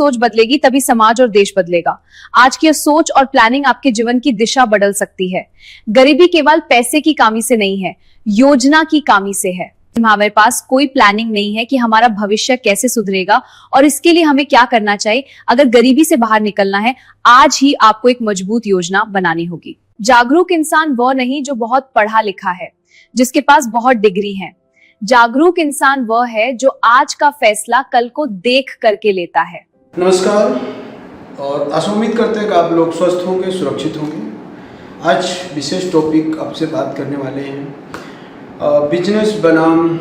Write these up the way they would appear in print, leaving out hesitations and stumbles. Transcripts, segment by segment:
सोच बदलेगी तभी समाज और देश बदलेगा। आज की सोच और प्लानिंग आपके जीवन की दिशा बदल सकती है। गरीबी केवल पैसे की कमी से नहीं है, योजना की कमी से है। हमारे पास कोई प्लानिंग नहीं है कि हमारा भविष्य कैसे सुधरेगा और इसके लिए हमें क्या करना चाहिए। अगर गरीबी से बाहर निकलना है, आज ही आपको एक मजबूत योजना बनानी होगी। जागरूक इंसान वह नहीं जो बहुत पढ़ा लिखा है, जिसके पास बहुत डिग्री है। जागरूक इंसान वह है जो आज का फैसला कल को देख करके लेता है। नमस्कार, और आशा उम्मीद करते हैं कि आप लोग स्वस्थ होंगे, सुरक्षित होंगे। आज विशेष टॉपिक आपसे बात करने वाले हैं, बिजनेस बनाम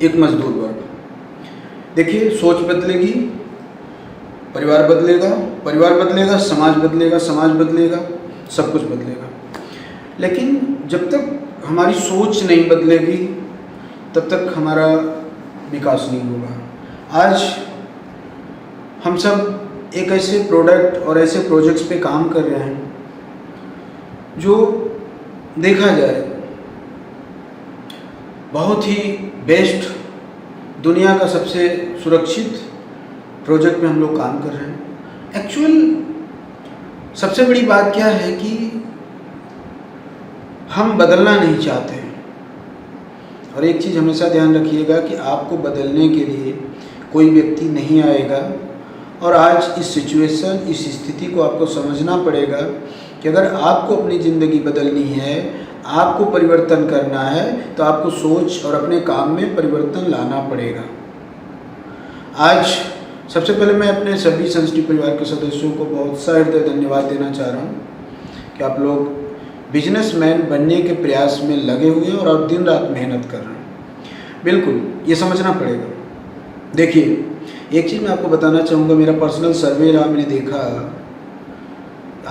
एक मजदूर वर्ग। देखिए, सोच बदलेगी, परिवार बदलेगा, परिवार बदलेगा, समाज बदलेगा, समाज बदलेगा, सब कुछ बदलेगा। लेकिन जब तक हमारी सोच नहीं बदलेगी तब तक हमारा विकास नहीं होगा। आज हम सब एक ऐसे प्रोडक्ट और ऐसे प्रोजेक्ट्स पे काम कर रहे हैं जो देखा जाए बहुत ही बेस्ट, दुनिया का सबसे सुरक्षित प्रोजेक्ट में हम लोग काम कर रहे हैं। एक्चुअल सबसे बड़ी बात क्या है कि हम बदलना नहीं चाहते हैं। और एक चीज़ हमेशा ध्यान रखिएगा कि आपको बदलने के लिए कोई व्यक्ति नहीं आएगा। और आज इस सिचुएशन, इस स्थिति को आपको समझना पड़ेगा कि अगर आपको अपनी ज़िंदगी बदलनी है, आपको परिवर्तन करना है, तो आपको सोच और अपने काम में परिवर्तन लाना पड़ेगा। आज सबसे पहले मैं अपने सभी संस्टी परिवार के सदस्यों को बहुत सा हृदय धन्यवाद देना चाह रहा हूँ कि आप लोग बिजनेसमैन बनने के प्रयास में लगे हुए हैं और आप दिन रात मेहनत कर रहे हैं। बिल्कुल ये समझना पड़ेगा। देखिए, एक चीज़ मैं आपको बताना चाहूँगा, मेरा पर्सनल सर्वे रहा, मैंने देखा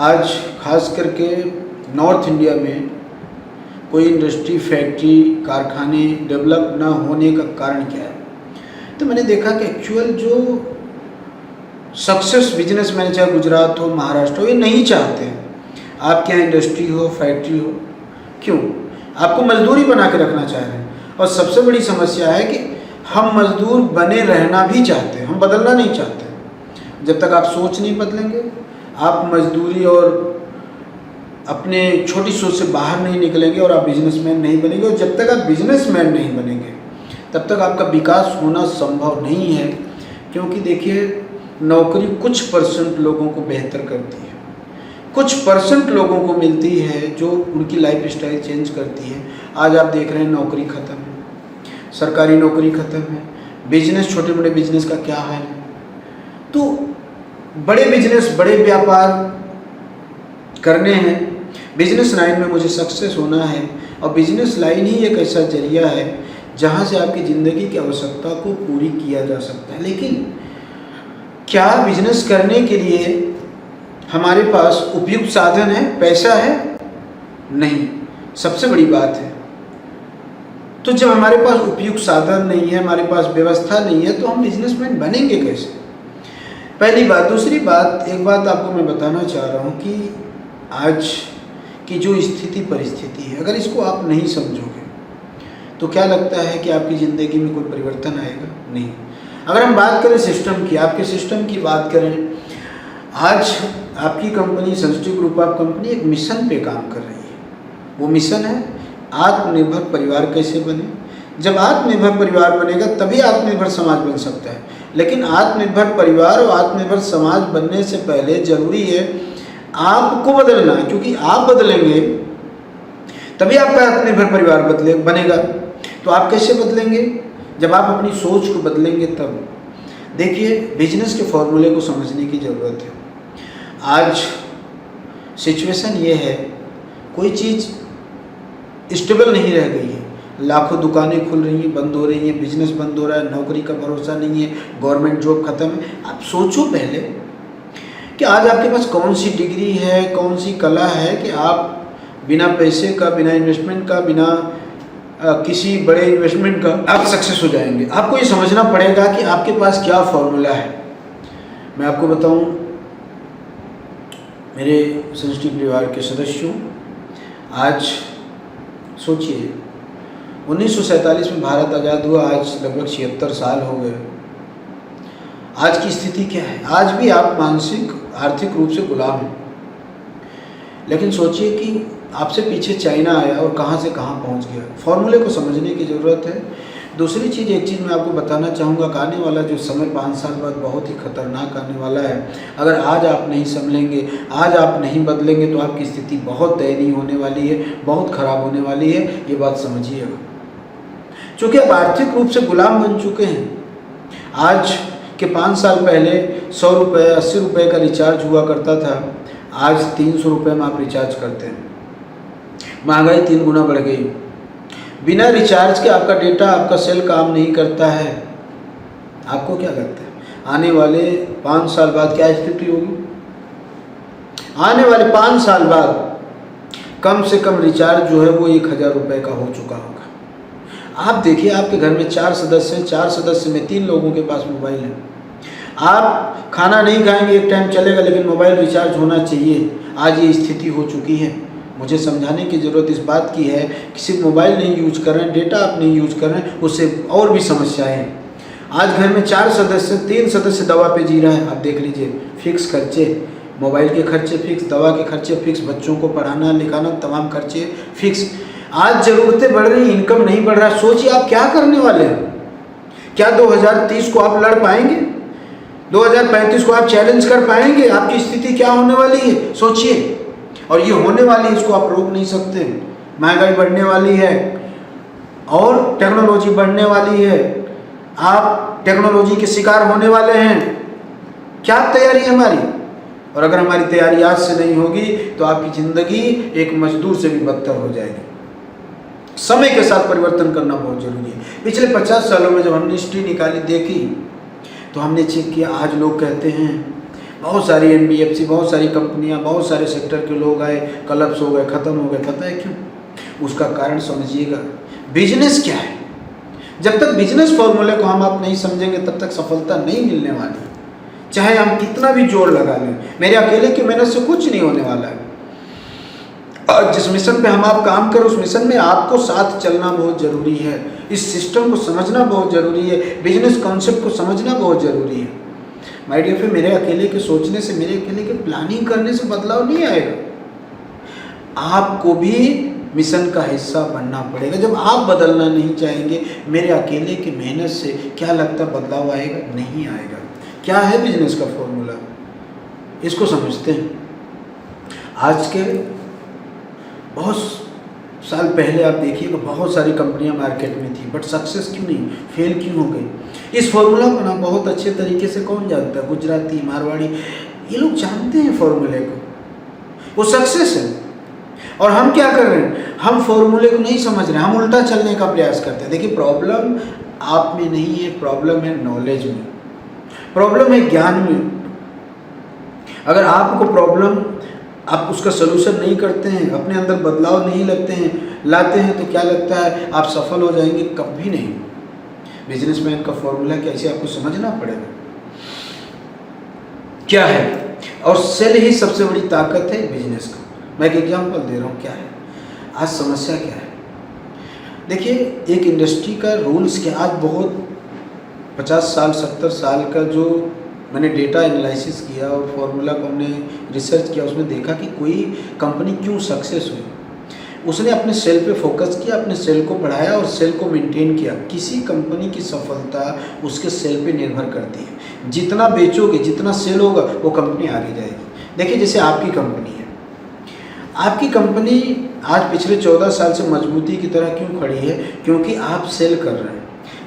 आज खास करके नॉर्थ इंडिया में कोई इंडस्ट्री, फैक्ट्री, कारखाने डेवलप ना होने का कारण क्या है। तो मैंने देखा कि एक्चुअल जो सक्सेस बिजनेसमैन, चाहे गुजरात हो, महाराष्ट्र हो, ये नहीं चाहते आपके यहाँ इंडस्ट्री हो, फैक्ट्री हो। क्यों? आपको मजदूरी बना के रखना चाह रहे हैं। और सबसे बड़ी समस्या है कि हम मजदूर बने रहना भी चाहते हैं, हम बदलना नहीं चाहते। जब तक आप सोच नहीं बदलेंगे, आप मजदूरी और अपने छोटी सोच से बाहर नहीं निकलेंगे और आप बिजनेसमैन नहीं बनेंगे। और जब तक आप बिजनेसमैन नहीं बनेंगे तब तक आपका विकास होना संभव नहीं है। क्योंकि देखिए, नौकरी कुछ परसेंट लोगों को बेहतर करती है, कुछ परसेंट लोगों को मिलती है जो उनकी लाइफ स्टाइल चेंज करती है। आज आप देख रहे हैं नौकरी ख़त्म है, सरकारी नौकरी ख़त्म है, बिजनेस, छोटे बड़े बिजनेस का क्या हाल है। तो बड़े बिजनेस, बड़े व्यापार करने हैं, बिजनेस लाइन में मुझे सक्सेस होना है। और बिजनेस लाइन ही एक ऐसा जरिया है जहाँ से आपकी ज़िंदगी की आवश्यकता को पूरी किया जा सकता है। लेकिन क्या बिजनेस करने के लिए हमारे पास उपयुक्त साधन है, पैसा है? नहीं, सबसे बड़ी बात है। तो जब हमारे पास उपयुक्त साधन नहीं है, हमारे पास व्यवस्था नहीं है, तो हम बिजनेसमैन बनेंगे कैसे? पहली बात। दूसरी बात, एक बात आपको मैं बताना चाह रहा हूँ कि आज की जो स्थिति परिस्थिति है, अगर इसको आप नहीं समझोगे तो क्या लगता है कि आपकी ज़िंदगी में कोई परिवर्तन आएगा? नहीं। अगर हम बात करें सिस्टम की, आपके सिस्टम की बात करें, आज आपकी कंपनी संस्टी ग्रुप ऑफ कंपनी एक मिशन पे काम कर रही है। वो मिशन है आत्मनिर्भर परिवार कैसे बने। जब आत्मनिर्भर परिवार बनेगा तभी आत्मनिर्भर समाज बन सकता है। लेकिन आत्मनिर्भर परिवार और आत्मनिर्भर समाज बनने से पहले जरूरी है आपको बदलना, क्योंकि आप बदलेंगे तभी आपका आत्मनिर्भर परिवार बनेगा। तो आप कैसे बदलेंगे? जब आप अपनी सोच को बदलेंगे तब। देखिए, बिजनेस के फॉर्मूले को समझने की ज़रूरत है। आज सिचुएशन ये है, कोई चीज़ स्टेबल नहीं रह गई है। लाखों दुकानें खुल रही हैं, बंद हो रही हैं, बिजनेस बंद हो रहा है, नौकरी का भरोसा नहीं है, गवर्नमेंट जॉब ख़त्म है। आप सोचो पहले कि आज आपके पास कौन सी डिग्री है, कौन सी कला है कि आप बिना पैसे का, बिना इन्वेस्टमेंट का, बिना किसी बड़े इन्वेस्टमेंट का आप सक्सेस हो जाएंगे। आपको ये समझना पड़ेगा कि आपके पास क्या फॉर्मूला है। मैं आपको बताऊं, मेरे संस्टी परिवार के सदस्यों, आज सोचिए 1947 में भारत आज़ाद हुआ, आज लगभग 76 साल हो गए। आज की स्थिति क्या है? आज भी आप मानसिक आर्थिक रूप से गुलाम हैं। लेकिन सोचिए कि आपसे पीछे चाइना आया और कहाँ से कहाँ पहुँच गया। फॉर्मूले को समझने की ज़रूरत है। दूसरी चीज़, एक चीज़ मैं आपको बताना चाहूँगा कि आने वाला जो समय 5 साल बाद बहुत ही खतरनाक आने वाला है। अगर आज आप नहीं संभलेंगे, आज आप नहीं बदलेंगे तो आपकी स्थिति बहुत दयनीय होने वाली है, बहुत ख़राब होने वाली है, ये बात समझिएगा। चूँकि आप आर्थिक रूप से गुलाम बन चुके हैं। आज के 5 साल पहले 100 रुपये 80 रुपये का रिचार्ज हुआ करता था, आज 300 रुपये में आप रिचार्ज करते हैं। महंगाई 3 गुना बढ़ गई। बिना रिचार्ज के आपका डेटा, आपका सेल काम नहीं करता है। आपको क्या लगता है आने वाले 5 साल बाद क्या स्थिति होगी? आने वाले 5 साल बाद कम से कम रिचार्ज जो है वो 1000 रुपये का हो चुका होगा। आप देखिए, आपके घर में 4 सदस्य हैं, 4 सदस्य में 3 लोगों के पास मोबाइल है। आप खाना नहीं खाएंगे, एक टाइम चलेगा, लेकिन मोबाइल रिचार्ज होना चाहिए। आज ये स्थिति हो चुकी है। मुझे समझाने की ज़रूरत इस बात की है कि सिर्फ मोबाइल नहीं यूज कर रहे हैं, डेटा आप नहीं यूज कर रहे हैं, उससे और भी समस्याएं हैं। आज घर में 4 सदस्य, 3 सदस्य दवा पे जी रहा है। आप देख लीजिए, फिक्स खर्चे, मोबाइल के खर्चे फिक्स, दवा के खर्चे फिक्स, बच्चों को पढ़ाना लिखाना तमाम खर्चे फिक्स। आज ज़रूरतें बढ़ रही, इनकम नहीं बढ़ रहा। सोचिए आप क्या करने वाले हैं। क्या 2030 को आप लड़ पाएंगे? 2035 को आप चैलेंज कर पाएंगे? आपकी स्थिति क्या होने वाली है सोचिए। और ये होने वाली है, इसको आप रोक नहीं सकते। महंगाई बढ़ने वाली है और टेक्नोलॉजी बढ़ने वाली है। आप टेक्नोलॉजी के शिकार होने वाले हैं। क्या तैयारी है हमारी? और अगर हमारी तैयारी आज से नहीं होगी तो आपकी ज़िंदगी एक मजदूर से भी बदतर हो जाएगी। समय के साथ परिवर्तन करना बहुत जरूरी है। पिछले 50 सालों में जब हमने हिस्ट्री निकाली, देखी, तो हमने चेक किया। आज लोग कहते हैं बहुत सारी NBFC, बहुत सारी कंपनियां, बहुत सारे सेक्टर के लोग आए, कलप्स हो गए, ख़त्म हो गए। पता है क्यों? उसका कारण समझिएगा। बिजनेस क्या है? जब तक बिजनेस फॉर्मूले को हम आप नहीं समझेंगे तब तक सफलता नहीं मिलने वाली। चाहे हम कितना भी जोर लगा लें, मेरे अकेले की मेहनत से कुछ नहीं होने वाला है। और जिस मिशन पे हम आप काम करें, उस मिशन में आपको साथ चलना बहुत ज़रूरी है। इस सिस्टम को समझना बहुत ज़रूरी है। बिजनेस कॉन्सेप्ट को समझना बहुत ज़रूरी है। माय डियर फ्रेंड, मेरे अकेले के सोचने से, मेरे अकेले के प्लानिंग करने से बदलाव नहीं आएगा। आपको भी मिशन का हिस्सा बनना पड़ेगा। जब आप बदलना नहीं चाहेंगे, मेरे अकेले की मेहनत से क्या लगता बदलाव आएगा? नहीं आएगा। क्या है बिजनेस का फॉर्मूला? इसको समझते हैं। आज के बहुत साल पहले आप देखिए कि बहुत सारी कंपनियां मार्केट में थी, बट सक्सेस क्यों नहीं, फेल क्यों हो गई? इस फॉर्मूला को ना बहुत अच्छे तरीके से कौन जानता है? गुजराती, मारवाड़ी, ये लोग जानते हैं फॉर्मूले को, वो सक्सेस है। और हम क्या कर रहे हैं? हम फॉर्मूले को नहीं समझ रहे हैं, हम उल्टा चलने का प्रयास करते हैं। देखिए, प्रॉब्लम आप में नहीं है, प्रॉब्लम है नॉलेज में, प्रॉब्लम है ज्ञान में। अगर आपको प्रॉब्लम, आप उसका सलूशन नहीं करते हैं, अपने अंदर बदलाव नहीं लाते हैं, तो क्या लगता है आप सफल हो जाएंगे? कभी नहीं। बिजनेसमैन का फॉर्मूला क्या, इसे आपको समझना पड़ेगा क्या है। और सेल ही सबसे बड़ी ताकत है बिजनेस का। मैं एक एग्जांपल दे रहा हूँ। क्या है आज समस्या? क्या है? देखिए, एक इंडस्ट्री का रूल्स क्या, आज बहुत 50 साल 70 साल का जो मैंने डेटा एनालिसिस किया और फॉर्मूला को हमने रिसर्च किया, उसमें देखा कि कोई कंपनी क्यों सक्सेस हुई। उसने अपने सेल पे फोकस किया, अपने सेल को बढ़ाया और सेल को मेंटेन किया। किसी कंपनी की सफलता उसके सेल पे निर्भर करती है। जितना बेचोगे, जितना सेल होगा, वो कंपनी आगे जाएगी। देखिए, जैसे आपकी कंपनी है, आपकी कंपनी आज पिछले 14 साल से मजबूती की तरह क्यों खड़ी है? क्योंकि आप सेल कर रहे हैं।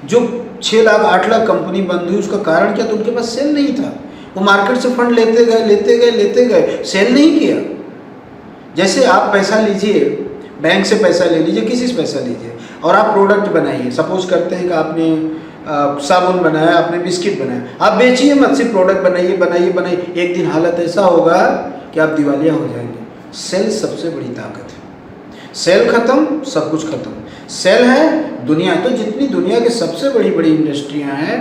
जो 6 लाख 8 लाख कंपनी बंद हुई, उसका कारण क्या? तो उनके पास सेल नहीं था। वो मार्केट से फंड लेते गए, सेल नहीं किया। जैसे आप पैसा लीजिए, बैंक से पैसा ले लीजिए, किसी से पैसा लीजिए, और आप प्रोडक्ट बनाइए। सपोज करते हैं कि आपने साबुन बनाया, आपने बिस्किट बनाया, आप बेचिए मत, सिर्फ प्रोडक्ट बनाइए। एक दिन हालत ऐसा होगा कि आप दिवालिया हो जाएंगे। सेल सबसे बड़ी ताकत है। सेल खत्म, सब कुछ खत्म। सेल है दुनिया, तो जितनी दुनिया के सबसे बड़ी इंडस्ट्रियां हैं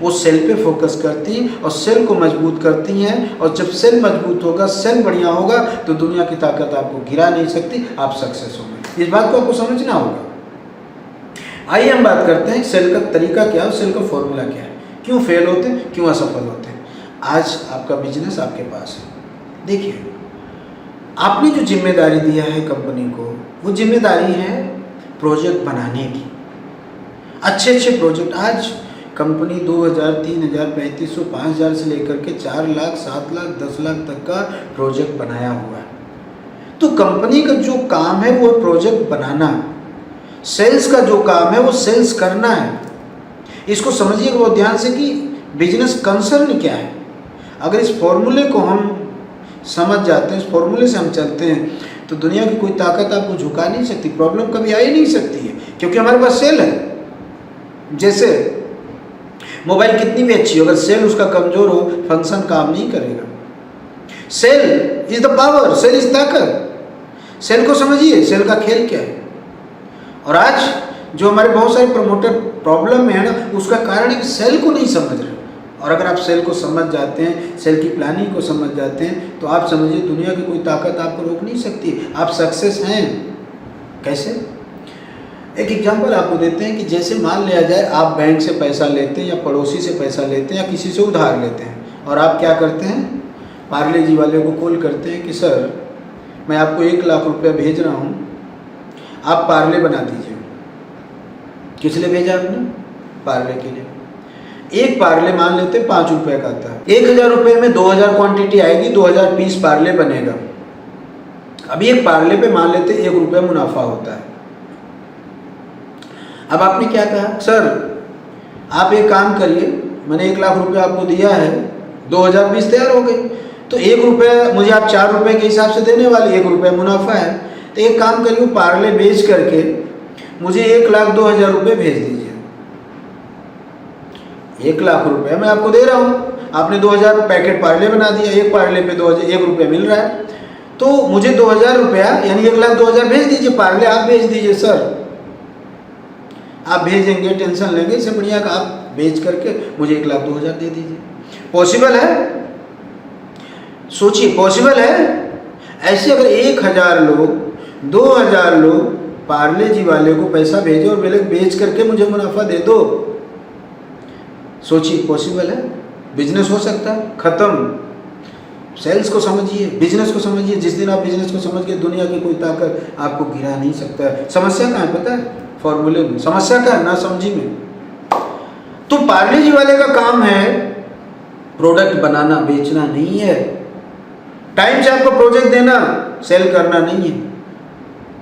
वो सेल पे फोकस करती हैं और सेल को मजबूत करती हैं। और जब सेल मजबूत होगा, सेल बढ़िया होगा, तो दुनिया की ताकत आपको गिरा नहीं सकती, आप सक्सेस होंगे। इस बात को आपको समझना होगा। आइए हम बात करते हैं सेल का तरीका क्या है, सेल का फॉर्मूला क्या है। क्यों फेल होते हैं, क्यों असफल होते हैं। आज आपका बिजनेस आपके पास है। देखिए, आपने जो जिम्मेदारी दिया है कंपनी को, वो जिम्मेदारी है प्रोजेक्ट बनाने की, अच्छे अच्छे प्रोजेक्ट। आज कंपनी 2000, 3000, 3500, 5000 से लेकर के 4 लाख, 7 लाख, 10 लाख तक का प्रोजेक्ट बनाया हुआ है। तो कंपनी का जो काम है वो प्रोजेक्ट बनाना, सेल्स का जो काम है वो सेल्स करना है। इसको समझिएगा बहुत ध्यान से कि बिजनेस कंसर्न क्या है। अगर इस फॉर्मूले को हम समझ जाते हैं, इस फॉर्मूले से हम चलते हैं, तो दुनिया की कोई ताकत आपको झुका नहीं सकती, प्रॉब्लम कभी आ ही नहीं सकती है, क्योंकि हमारे पास सेल है। जैसे मोबाइल कितनी भी अच्छी हो, अगर सेल उसका कमजोर हो, फंक्शन काम नहीं करेगा। Cell is the power, cell is ताकत। सेल को समझिए, सेल का खेल क्या है। और आज जो हमारे बहुत सारे प्रमोटर प्रॉब्लम में है ना, उसका कारण है कि सेल को नहीं समझ रहे। और अगर आप सेल को समझ जाते हैं, सेल की प्लानिंग को समझ जाते हैं, तो आप समझिए दुनिया की कोई ताकत आपको रोक नहीं सकती, आप सक्सेस हैं। कैसे? एक एग्जांपल आपको देते हैं कि जैसे मान लिया जाए आप बैंक से पैसा लेते हैं, या पड़ोसी से पैसा लेते हैं, या किसी से उधार लेते हैं, और आप क्या करते हैं, पार्ले जी वाले को कॉल करते हैं कि सर मैं आपको 1 लाख रुपया भेज रहा हूँ, आप पार्ले बना दीजिए। किस लिए भेजा आपने? पार्ले के लिए। एक पार्ले मान लेते 5 रुपये का आता है, 1000 रुपये में 2000 क्वांटिटी आएगी, 2000 पीस पार्ले बनेगा। अभी एक पार्ले पे मान लेते 1 रुपया मुनाफा होता है। अब आपने क्या कहा, सर आप एक काम करिए, मैंने 1 लाख रुपया आपको दिया है, 2000 पीस तैयार हो गए, तो 1 रुपया मुझे आप 4 रुपये के हिसाब से देने वाले, 1 रुपया मुनाफा है। तो एक काम करिए, पार्ले बेच करके मुझे 1,02,000 रुपये भेज दीजिए। 1 लाख रुपया मैं आपको दे रहा हूँ, आपने 2000 पैकेट पार्ले बना दिया, एक पार्ले पे 1 रुपया मिल रहा है, तो मुझे 2000 रुपया यानी 1,02,000 भेज दीजिए, पार्ले आप भेज दीजिए। सर आप भेजेंगे, टेंशन लेंगे, इससे बढ़िया का आप बेच करके मुझे 1,02,000 दे दीजिए। पॉसिबल है? सोचिए, पॉसिबल है? ऐसे अगर 1000 लोग, 2000 लोग पार्ले जी वाले को पैसा भेजो और बोले बेच करके मुझे मुनाफा दे दो, सोचिए पॉसिबल है? बिजनेस हो सकता है? खत्म। सेल्स को समझिए, बिजनेस को समझिए। जिस दिन आप बिजनेस को समझ गए, दुनिया की कोई ताकत आपको गिरा नहीं सकता है। समस्या कहाँ है पता है? फॉर्मूले में। समस्या कहाँ है? ना समझी में। तो पार्ले जी वाले का काम है प्रोडक्ट बनाना, बेचना नहीं है। टाइम से आपको प्रोजेक्ट देना, सेल करना नहीं है।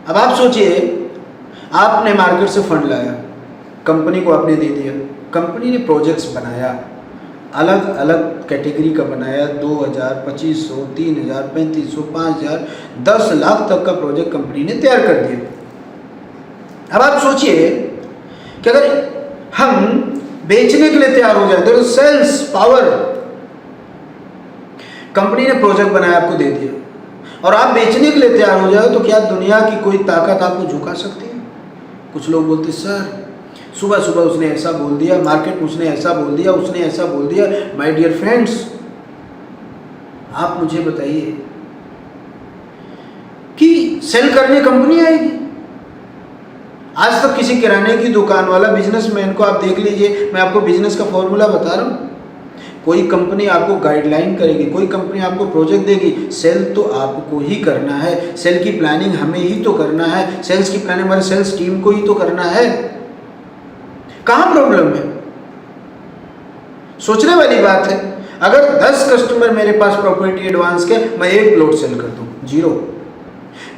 अब आप सोचिए, आपने मार्केट से फंड लाया, कंपनी को आपने दे दिया, कंपनी ने प्रोजेक्ट्स बनाया, अलग अलग कैटेगरी का बनाया, 2000, 2500, 3000, 3500, 5000, 10 लाख तक का प्रोजेक्ट कंपनी ने तैयार कर दिया। अब आप सोचिए कि अगर हम बेचने के लिए तैयार हो जाए, तो सेल्स पावर, कंपनी ने प्रोजेक्ट बनाया, आपको दे दिया, और आप बेचने के लिए तैयार हो जाए, तो क्या दुनिया की कोई ताकत आपको झुका सकती है? कुछ लोग बोलते सर सुबह सुबह उसने ऐसा बोल दिया, मार्केट में उसने ऐसा बोल दिया, उसने ऐसा बोल दिया। माय डियर फ्रेंड्स, आप मुझे बताइए कि सेल करने कंपनी आएगी? आज तक किसी किराने की दुकान वाला, बिजनेसमैन को आप देख लीजिए, मैं आपको बिजनेस का फॉर्मूला बता रहा हूँ, कोई कंपनी आपको गाइडलाइन करेगी, कोई कंपनी आपको प्रोजेक्ट देगी, सेल तो आपको ही करना है, सेल की प्लानिंग हमें ही तो करना है, सेल्स की प्लानिंग हमारे सेल्स टीम को ही तो करना है। कहाँ प्रॉब्लम है? सोचने वाली बात है। अगर 10 कस्टमर मेरे पास प्रॉपर्टी एडवांस के, मैं 1 प्लॉट सेल कर दूं, 0।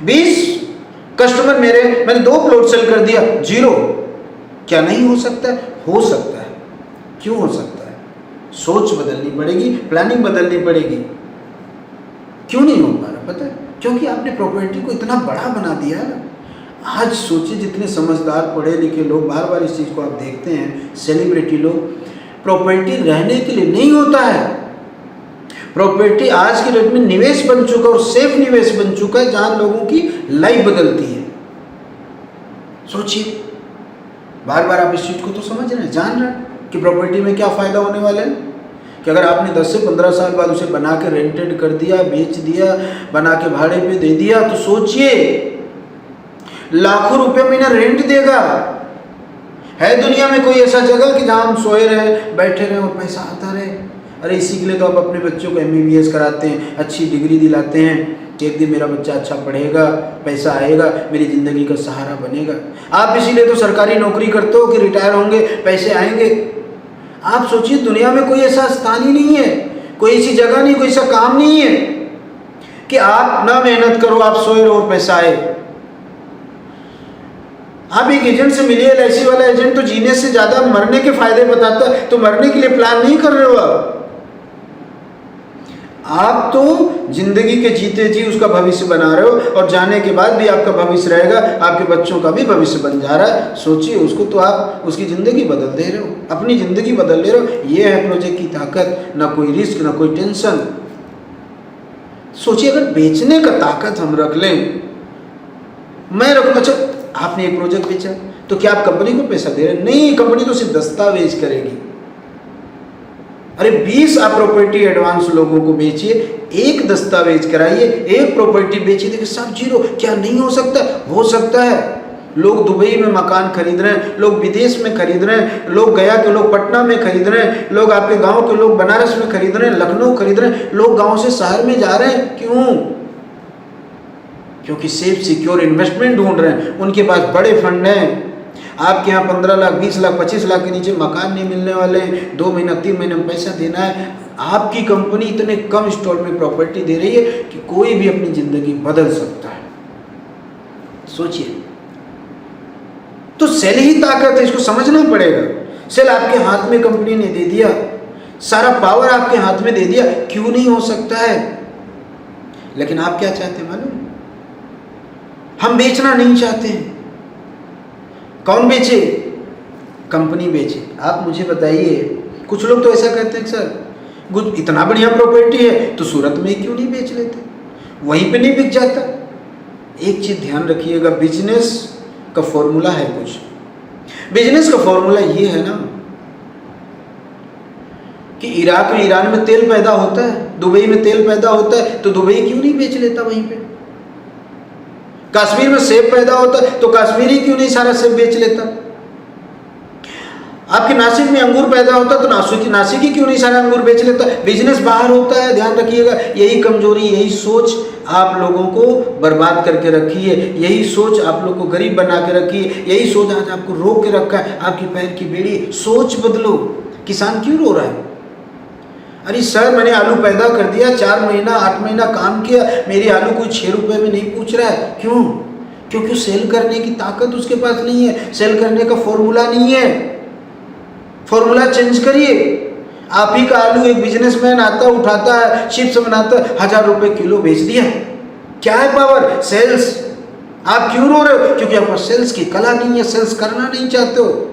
20 कस्टमर मैंने 2 प्लॉट सेल कर दिया, 0। क्या नहीं हो सकता है? हो सकता है। क्यों हो सकता है? सोच बदलनी पड़ेगी, प्लानिंग बदलनी पड़ेगी। क्यों नहीं हो पा रहा पता है? क्योंकि आपने प्रॉपर्टी को इतना बड़ा बना दिया है ना। आज सोचिए, जितने समझदार पढ़े लिखे लोग, बार बार इस चीज़ को आप देखते हैं, सेलिब्रिटी लोग, प्रॉपर्टी रहने के लिए नहीं होता है। प्रॉपर्टी आज की डेट में निवेश बन चुका और सेफ निवेश बन चुका है, जहां लोगों की लाइफ बदलती है। सोचिए, बार बार आप इस चीज़ को तो समझ रहे हैं, जान रहे हैं कि प्रॉपर्टी में क्या फ़ायदा होने वाला है। कि अगर आपने 10 से 15 साल बाद उसे बना के रेंटेड कर दिया, बेच दिया, बना के भाड़े पे दे दिया, तो सोचिए लाखों रुपए महीना रेंट देगा। है दुनिया में कोई ऐसा जगह कि जहाँ हम सोए रहे, बैठे रहे और पैसा आता रहे? अरे इसी के लिए तो आप अपने बच्चों को MBBS कराते हैं, अच्छी डिग्री दिलाते हैं कि एक दिन मेरा बच्चा अच्छा पढ़ेगा, पैसा आएगा, मेरी ज़िंदगी का सहारा बनेगा। आप इसीलिए तो सरकारी नौकरी करते हो कि रिटायर होंगे, पैसे आएंगे। आप सोचिए दुनिया में कोई ऐसा स्थान ही नहीं है, कोई ऐसी जगह नहीं, कोई ऐसा काम नहीं है कि आप ना मेहनत करो, आप सोए रहो और पैसा आए। आप एक एजेंट से मिलिए, LIC वाला एजेंट तो जीने से ज़्यादा मरने के फायदे बताता है, तो मरने के लिए प्लान नहीं कर रहे हो आप तो जिंदगी के जीते जी उसका भविष्य बना रहे हो, और जाने के बाद भी आपका भविष्य रहेगा, आपके बच्चों का भी भविष्य बन जा रहा है। सोचिए उसको, तो आप उसकी ज़िंदगी बदल दे रहे हो, अपनी ज़िंदगी बदल ले रहे हो। ये है प्रोजेक्ट की ताकत, ना कोई रिस्क, ना कोई टेंशन। सोचिए अगर बेचने का ताकत हम रख लें, मैं रखूँ, अच्छा आपने एक प्रोजेक्ट बेचा तो क्या आप कंपनी को पैसा दे रहे हैं? नहीं, कंपनी तो सिर्फ दस्तावेज करेगी। अरे 20 आप प्रॉपर्टी एडवांस लोगों को बेचिए, एक दस्तावेज कराइए, एक प्रॉपर्टी बेचिए, देखिए सब जीरो। क्या नहीं हो सकता? हो सकता है। लोग दुबई में मकान खरीद रहे हैं, लोग विदेश में खरीद रहे हैं, लोग गया के लोग पटना में खरीद रहे हैं, लोग आपके गांव के लोग बनारस में खरीद रहे हैं, लखनऊ खरीद रहे हैं, लोग गांव से शहर में जा रहे हैं। क्यों? क्योंकि सेफ सिक्योर इन्वेस्टमेंट ढूंढ रहे हैं, उनके पास बड़े फंड हैं। आपके यहाँ 15 लाख, 20 लाख, 25 लाख के नीचे मकान नहीं मिलने वाले हैं, 2 महीना 3 महीने में पैसा देना है। आपकी कंपनी इतने कम इंस्टॉल में प्रॉपर्टी दे रही है कि कोई भी अपनी जिंदगी बदल सकता है। सोचिए, तो सेल ही ताकत है, इसको समझना पड़ेगा। सेल आपके हाथ में कंपनी ने दे दिया, सारा पावर आपके हाथ में दे दिया, क्यों नहीं हो सकता है? लेकिन आप क्या चाहते हैं मालूम? हम बेचना नहीं चाहते हैं। कौन बेचे? कंपनी बेचे। आप मुझे बताइए, कुछ लोग तो ऐसा कहते हैं सर इतना बढ़िया प्रॉपर्टी है तो सूरत में क्यों नहीं बेच लेते, वहीं पे नहीं बिक जाता? एक चीज ध्यान रखिएगा, बिजनेस का फॉर्मूला है कुछ। बिजनेस का फॉर्मूला ये है ना कि इराक में, ईरान में तेल पैदा होता है, दुबई में तेल पैदा होता है, तो दुबई क्यों नहीं बेच लेता वहीं पे? कश्मीर में सेब पैदा होता है तो कश्मीरी क्यों नहीं सारा सेब बेच लेता? आपके नासिक में अंगूर पैदा होता है तो नासिकी क्यों नहीं सारा अंगूर बेच लेता? बिजनेस बाहर होता है, ध्यान रखिएगा। यही कमजोरी, यही सोच आप लोगों को बर्बाद करके रखी है, यही सोच आप लोग को गरीब बना के रखी है, यही सोच आज आपको रोक के रखा है, आपकी पैर की बेड़ी। सोच बदलो। किसान क्यों रो रहा है? अरे सर मैंने आलू पैदा कर दिया, 4 महीना 8 महीना काम किया, मेरी आलू कोई 6 रुपए में नहीं पूछ रहा है। क्यों? क्योंकि सेल करने की ताकत उसके पास नहीं है, सेल करने का फॉर्मूला नहीं है। फॉर्मूला चेंज करिए। आप ही का आलू एक बिजनेसमैन आता है, उठाता है, चिप्स बनाता है, 1000 रुपए किलो बेच दिया। क्या है पावर? सेल्स। आप क्यों रो रहे हो? क्योंकि आपको सेल्स की कला नहीं है, सेल्स करना नहीं चाहते हो।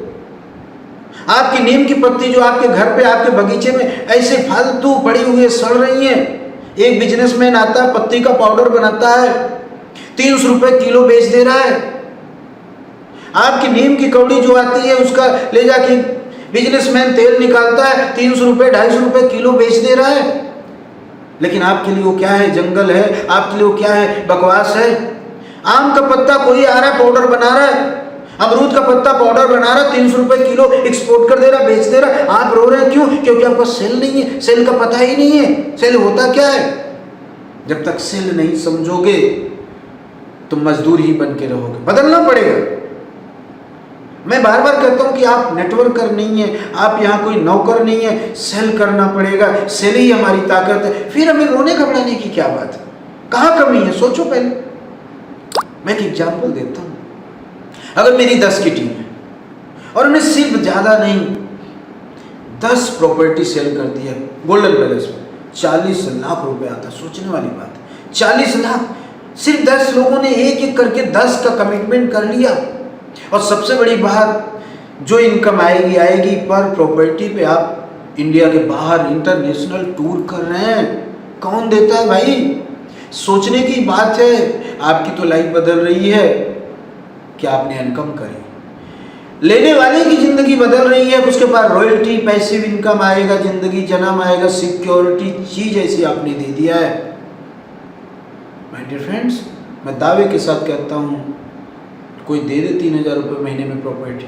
आपकी नीम की पत्ती जो आपके घर पे, आपके बगीचे में ऐसे फालतू पड़ी हुई है, सड़ रही है, एक बिजनेसमैन आता है, पत्ती का पाउडर बनाता है, 300 रुपए किलो बेच दे रहा है। आपकी नीम की कौड़ी जो आती है उसका ले जाके बिजनेसमैन तेल निकालता है, 300 रुपए 250 रुपए किलो बेच दे रहा है। लेकिन आपके लिए वो क्या है? जंगल है। आपके लिए वो क्या है? बकवास है। आम का पत्ता कोई आ रहा है, पाउडर बना रहा है, अमरूद का पत्ता पाउडर बना रहा है, 300 रुपए किलो एक्सपोर्ट कर दे रहा, बेच दे रहा। आप रो रहे हैं क्यों? क्योंकि आपको सेल नहीं है, सेल का पता ही नहीं है। सेल होता क्या है? जब तक सेल नहीं समझोगे तो मजदूर ही बन के रहोगे। बदलना पड़ेगा। मैं बार बार कहता हूं कि आप नेटवर्कर नहीं है, आप यहाँ कोई नौकर नहीं है, सेल करना पड़ेगा। सेल ही हमारी ताकत है। फिर हमें रोने घबराने की क्या बात है? कहाँ कमी है? सोचो पहले। मैं एक एग्जाम्पल देता हूँ। अगर मेरी 10 की टीम है और हमने सिर्फ ज़्यादा नहीं 10 प्रॉपर्टी सेल कर दिया गोल्डन पैलेस में, 40 लाख रुपए आता। सोचने वाली बात है, 40 लाख। सिर्फ 10 लोगों ने एक एक करके 10 का कमिटमेंट कर लिया। और सबसे बड़ी बात, जो इनकम आएगी आएगी, पर प्रॉपर्टी पे आप इंडिया के बाहर इंटरनेशनल टूर कर रहे हैं। कौन देता है भाई? सोचने की बात है। आपकी तो लाइफ बदल रही है कि आपने इनकम करी, लेने वाले की जिंदगी बदल रही है, उसके पास रॉयल्टी, पैसिव इनकम आएगा, जिंदगी जन्म आएगा, सिक्योरिटी चीज ऐसी आपने दे दिया है। माय डियर फ्रेंड्स, मैं दावे के साथ कहता हूँ, कोई दे दे 3000 रुपये महीने में प्रॉपर्टी,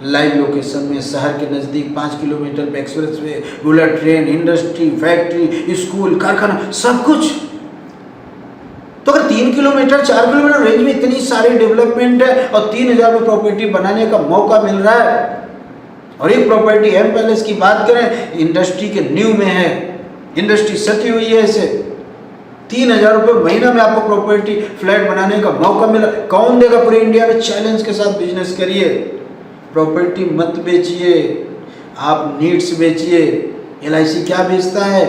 लाइव लोकेशन में, शहर के नज़दीक 5 किलोमीटर पे express way, bullet train, industry, factory, school, कारखाना, सब कुछ। तो अगर 3 किलोमीटर 4 किलोमीटर रेंज में इतनी सारी डेवलपमेंट है और 3000 में प्रॉपर्टी बनाने का मौका मिल रहा है, और एक प्रॉपर्टी एम पैलेस की बात करें, इंडस्ट्री के न्यू में है, इंडस्ट्री सटी हुई है, ऐसे 3000 रुपये महीना में आपको प्रॉपर्टी फ्लैट बनाने का मौका मिला। कौन देगा पूरे इंडिया में? चैलेंज के साथ बिजनेस करिए, प्रॉपर्टी मत बेचिए, आप नीड्स बेचिए। LIC क्या बेचता है?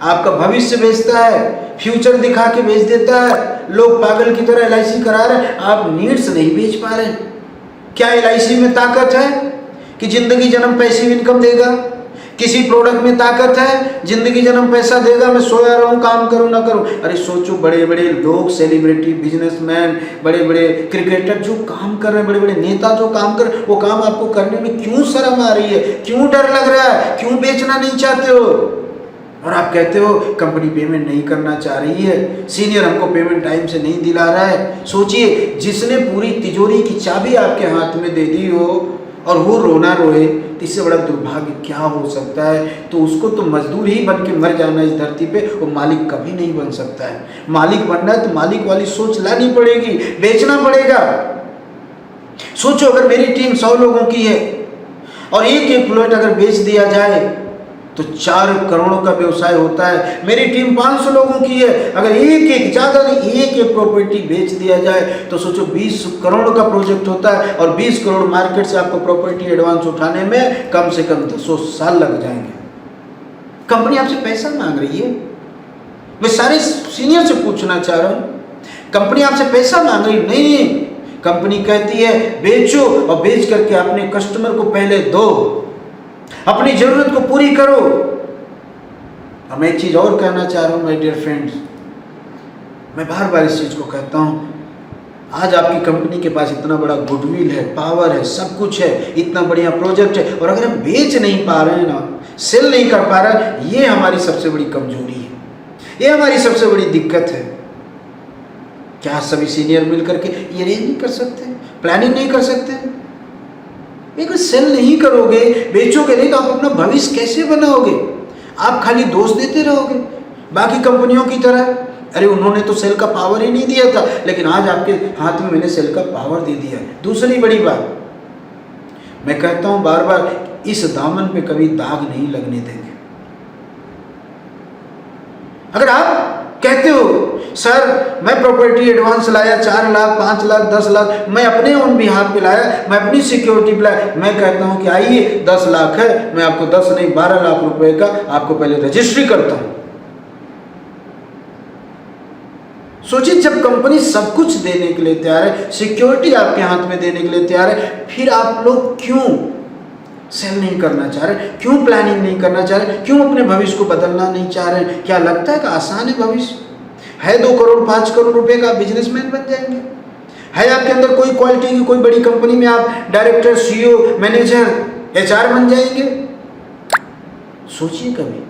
आपका भविष्य बेचता है, फ्यूचर दिखा के बेच देता है। लोग पागल की तरह LIC करा रहे हैं, आप नीड्स नहीं बेच पा रहे। क्या LIC में ताकत है कि जिंदगी जन्म पैसिव इनकम देगा? किसी प्रोडक्ट में ताकत है जिंदगी जन्म पैसा देगा? मैं सोया रहूं, काम करूं ना करूं? अरे सोचो, बड़े बड़े लोग, सेलिब्रिटी, बिजनेसमैन, बड़े बड़े क्रिकेटर जो काम कर रहे हैं, बड़े बड़े नेता जो काम कर रहे हैं, वो काम आपको करने में क्यों शर्म आ रही है? क्यों डर लग रहा है? क्यों बेचना नहीं चाहते हो? और आप कहते हो कंपनी पेमेंट नहीं करना चाह रही है, सीनियर हमको पेमेंट टाइम से नहीं दिला रहा है। सोचिए, जिसने पूरी तिजोरी की चाबी आपके हाथ में दे दी हो और वो रोना रोए, तो इससे बड़ा दुर्भाग्य क्या हो सकता है? तो उसको तो मजदूर ही बन के मर जाना इस धरती पे, वो मालिक कभी नहीं बन सकता है। मालिक बनना है तो मालिक वाली सोच लानी पड़ेगी, बेचना पड़ेगा। सोचो, अगर मेरी टीम 100 लोगों की है और एक प्लॉट अगर बेच दिया जाए तो 4 करोड़ का व्यवसाय होता है। मेरी टीम 500 लोगों की है, अगर एक ज़्यादा नहीं, एक प्रॉपर्टी बेच दिया जाए तो सोचो 20 करोड़ का प्रोजेक्ट होता है, और 20 करोड़ मार्केट से आपको प्रॉपर्टी एडवांस उठाने में कम से कम 200 साल लग जाएंगे। कंपनी आपसे पैसा मांग रही है। मैं सारे सीनियर से पूछना चाह रहा हूँ, कंपनी आपसे पैसा मांग रही नहीं, कंपनी कहती है बेचो, और बेच करके अपने कस्टमर को पहले दो, अपनी जरूरत को पूरी करो। अब मैं एक चीज और कहना चाह रहा हूं माय डियर फ्रेंड्स, मैं बार बार इस चीज को कहता हूं, आज आपकी कंपनी के पास इतना बड़ा गुडविल है, पावर है, सब कुछ है, इतना बढ़िया प्रोजेक्ट है, और अगर हम बेच नहीं पा रहे हैं ना, सेल नहीं कर पा रहे हैं, ये हमारी सबसे बड़ी कमजोरी है, ये हमारी सबसे बड़ी दिक्कत है। क्या सभी सीनियर मिल करके ये अरेंज नहीं कर सकते, प्लानिंग नहीं कर सकते? अगर सेल नहीं करोगे, बेचोगे नहीं, तो आप अपना भविष्य कैसे बनाओगे? आप खाली दोष देते रहोगे बाकी कंपनियों की तरह। अरे उन्होंने तो सेल का पावर ही नहीं दिया था, लेकिन आज आपके हाथ में मैंने सेल का पावर दे दिया। दूसरी बड़ी बात, मैं कहता हूं बार बार, इस दामन पे कभी दाग नहीं लगने देंगे। अगर आप कहते हो सर मैं प्रॉपर्टी एडवांस लाया 4 लाख 5 लाख 10 लाख, मैं अपने ऑन बिहाफ पे लाया, मैं अपनी सिक्योरिटी पे लाया, मैं कहता हूं कि आइए 10 लाख है, मैं आपको 10 नहीं 12 लाख रुपए का आपको पहले रजिस्ट्री करता हूं। सोचिए, जब कंपनी सब कुछ देने के लिए तैयार है, सिक्योरिटी आपके हाथ में देने के लिए तैयार है, फिर आप लोग क्यों सेल नहीं करना चाह रहे? क्यों प्लानिंग नहीं करना चाह रहे? क्यों अपने भविष्य को बदलना नहीं चाह रहे? क्या लगता है कि आसान है भविष्य? है 2 करोड़ 5 करोड़ रुपए का बिजनेसमैन बन जाएंगे? है आपके अंदर कोई क्वालिटी की, कोई बड़ी कंपनी में आप डायरेक्टर, CEO, मैनेजर, HR बन जाएंगे? सोचिए, कभी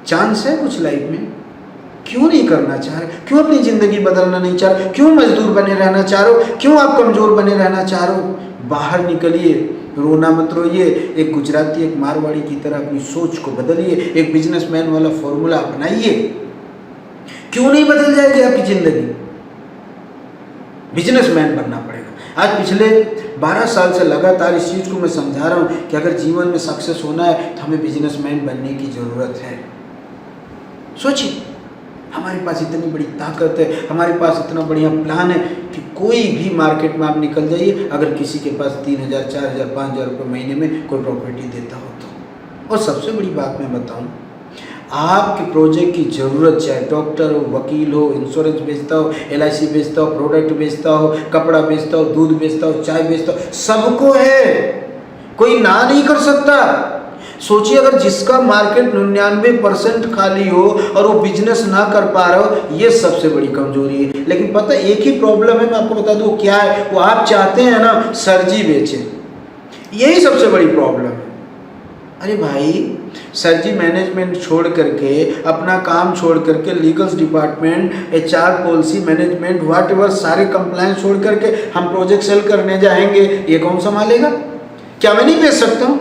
चांस है कुछ लाइफ में? क्यों नहीं करना चाह रहे? क्यों अपनी जिंदगी बदलना नहीं चाह रहे? क्यों मजदूर बने रहना चाह रहे हो? क्यों आप कमजोर बने रहना चाह रहे हो? बाहर निकलिए, रोना मत रोइए, एक गुजराती एक मारवाड़ी की तरह अपनी सोच को बदलिए, एक बिजनेसमैन वाला फॉर्मूला अपनाइए। क्यों नहीं बदल जाएगी आपकी जिंदगी? बिजनेसमैन बनना पड़ेगा। आज पिछले 12 साल से लगातार इस चीज़ को मैं समझा रहा हूँ कि अगर जीवन में सक्सेस होना है तो हमें बिजनेसमैन बनने की ज़रूरत है। सोचिए, हमारे पास इतनी बड़ी ताकत है, हमारे पास इतना बढ़िया प्लान है कि कोई भी मार्केट में आप निकल जाइए, अगर किसी के पास 3000 4000 5000 रुपये महीने में कोई प्रॉपर्टी देता हो तो। और सबसे बड़ी बात मैं बताऊं, आपके प्रोजेक्ट की ज़रूरत, चाहे डॉक्टर हो, वकील हो, इंश्योरेंस बेचता हो, LIC बेचता हो, प्रोडक्ट बेचता हो, कपड़ा बेचता हो, दूध बेचता हो, चाय बेचता हो, सबको है, कोई ना नहीं कर सकता। सोचिए, अगर जिसका मार्केट 99% खाली हो और वो बिजनेस ना कर पा रहा हो, ये सबसे बड़ी कमजोरी है। लेकिन पता है, एक ही प्रॉब्लम है, मैं आपको बता दूं क्या है, वो आप चाहते हैं ना सर्जी बेचें, यही सबसे बड़ी प्रॉब्लम है। अरे भाई, सर जी मैनेजमेंट छोड़ करके, अपना काम छोड़ करके, legals department, HR policy management, what ever सारे कंप्लायंस छोड़ करके हम प्रोजेक्ट सेल करने जाएंगे, ये कौन संभालेगा? क्या मैं नहीं बेच सकता हूँ?